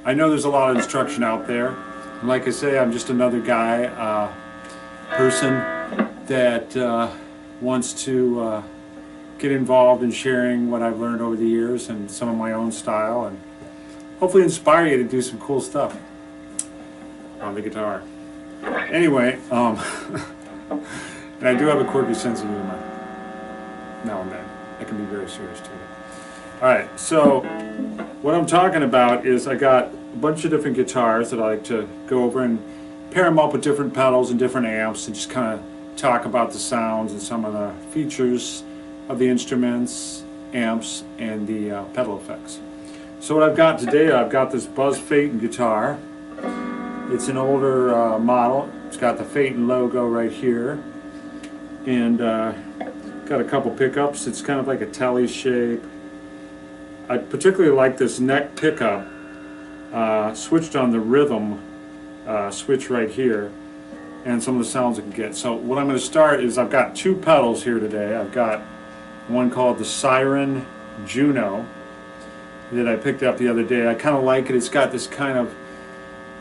I know there's a lot of instruction out there. And like I say, I'm just another guy, person that wants to get involved in sharing what I've learned over the years and some of my own style, and hopefully inspire you to do some cool stuff on the guitar. Anyway, and I do have a quirky sense of humor now and then. I can be very serious too. Alright, so what I'm talking about is I got a bunch of different guitars that I like to go over and pair them up with different pedals and different amps and just kind of talk about the sounds and some of the features of the instruments, amps, and the pedal effects. So what I've got today, I've got this Buzz Feiten guitar. It's an older model. It's got the Feiten logo right here, and got a couple pickups. It's kind of like a telly shape. I particularly like this neck pickup, switched on the rhythm switch right here, and some of the sounds it can get. So what I'm going to start is I've got two pedals here today. I've got one called the Siren Juneau that I picked up the other day. I kind of like it. It's got this kind of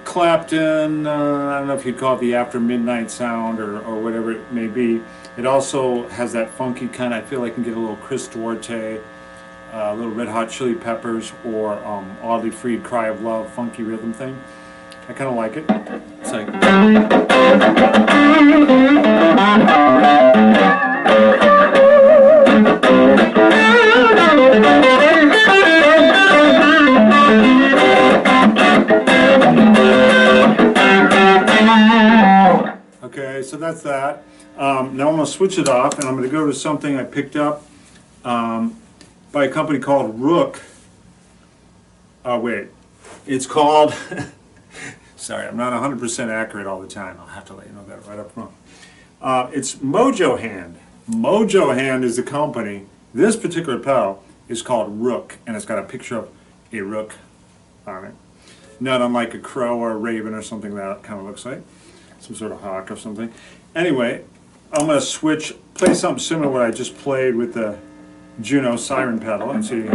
Clapton, I don't know if you'd call it the after midnight sound or whatever it may be. It also has that funky kind of, I feel like I can get a little Chris Duarte, a little Red Hot Chili Peppers, or Oddly Freed Cry of Love funky rhythm thing. I kind of like it. It's like okay, so that's that. Now I'm going to switch it off, and I'm going to go to something I picked up by a company called Rook. Wait, it's called, sorry, I'm not 100% accurate all the time. I'll have to let you know that right up front. It's Mojo Hand. Mojo Hand is the company. This particular pedal is called Rook, and it's got a picture of a rook on it. Not unlike a crow or a raven or something that kind of looks like. Some sort of hawk or something. Anyway, I'm going to play something similar to what I just played with the Juneau Siren pedal and see.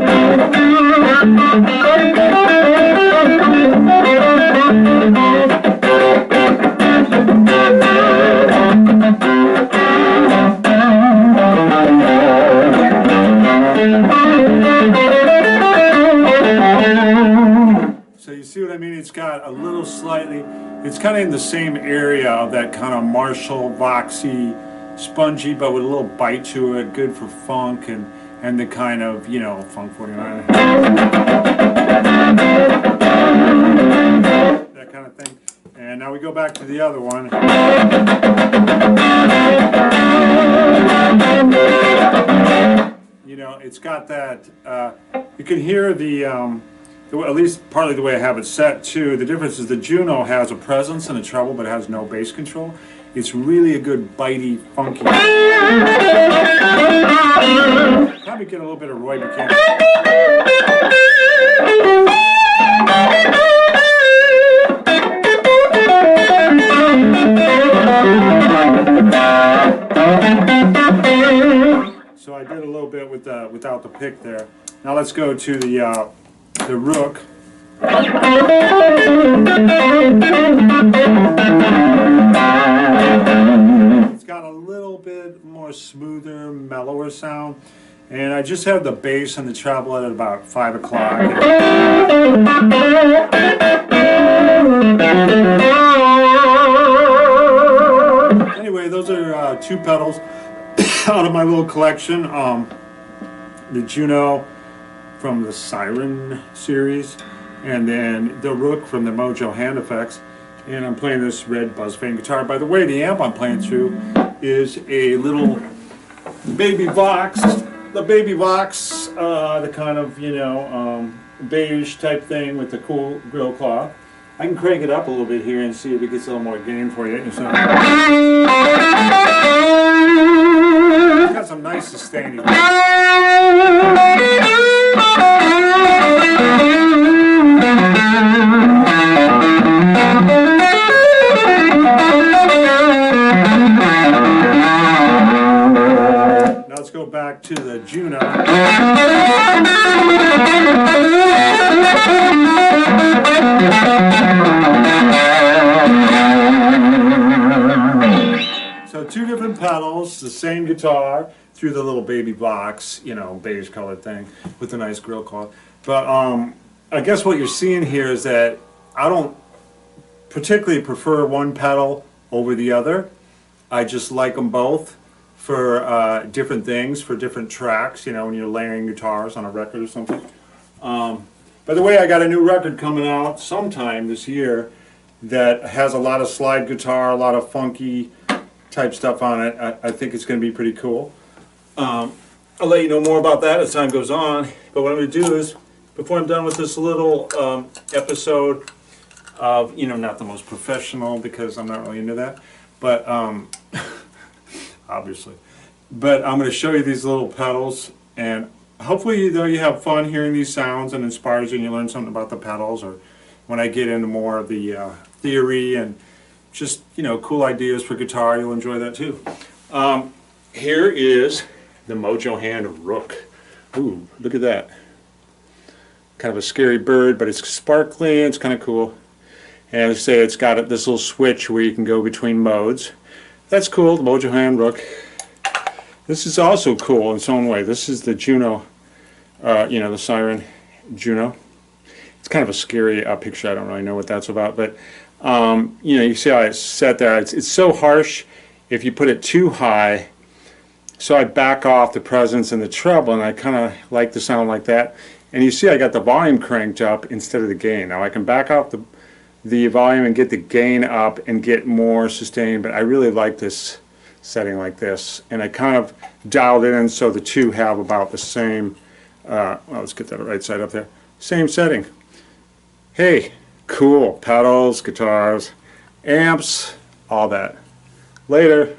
So you see what I mean? It's got a little slightly, it's kind of in the same area of that kind of Marshall, Voxy, spongy, but with a little bite to it, good for funk and the kind of, you know, Funk 49. That kind of thing. And now we go back to the other one. You know, it's got that, you can hear the at least partly the way I have it set too. The difference is the Juneau has a presence and a treble, but it has no bass control. It's really a good bitey, funky. Probably get a little bit of Roy Buchanan. So I did a little bit with without the pick there. Now let's go to the Rook. It's got a little bit more smoother, mellower sound, and I just have the bass and the treble at about 5 o'clock. Anyway, those are two pedals out of my little collection. The Juneau from the Siren series, and then the Rook from the Mojo Hand Effects, and I'm playing this red Buzz Feiten guitar. By the way, the amp I'm playing through is a little Baby Vox, the Baby Vox, the kind of, you know, beige type thing with the cool grill cloth. I can crank it up a little bit here and see if it gets a little more gain for you. It's got some nice sustaining. Now let's go back to the Juneau. the same guitar through the little baby box, you know, beige colored thing with a nice grill cloth. But I guess what you're seeing here is that I don't particularly prefer one pedal over the other. I just like them both for different things, for different tracks, you know, when you're layering guitars on a record or something. By the way, I got a new record coming out sometime this year that has a lot of slide guitar, a lot of funky type stuff on it. I think it's going to be pretty cool. I'll let you know more about that as time goes on. But what I'm going to do is, before I'm done with this little episode of, you know, not the most professional because I'm not really into that, but obviously. But I'm going to show you these little pedals, and hopefully you have fun hearing these sounds and inspires you and you learn something about the pedals, or when I get into more of the theory and just, you know, cool ideas for guitar, you'll enjoy that too. Here is the Mojo hand Rook. Ooh, look at that. Kind of a scary bird, but it's sparkly and it's kind of cool. And I say it's got this little switch where you can go between modes. That's cool, the Mojo hand Rook. This is also cool in its own way. This is the Juneau, you know, the Siren Juneau. It's kind of a scary picture. I don't really know what that's about, but you know, you see how it's set there. It's so harsh if you put it too high. So I back off the presence and the treble, and I kind of like the sound like that. And you see I got the volume cranked up instead of the gain. Now I can back off the volume and get the gain up and get more sustain, but I really like this setting like this. And I kind of dialed it in so the two have about the same, well, let's get that right side up there, same setting. Hey, cool, pedals, guitars, amps, all that. Later.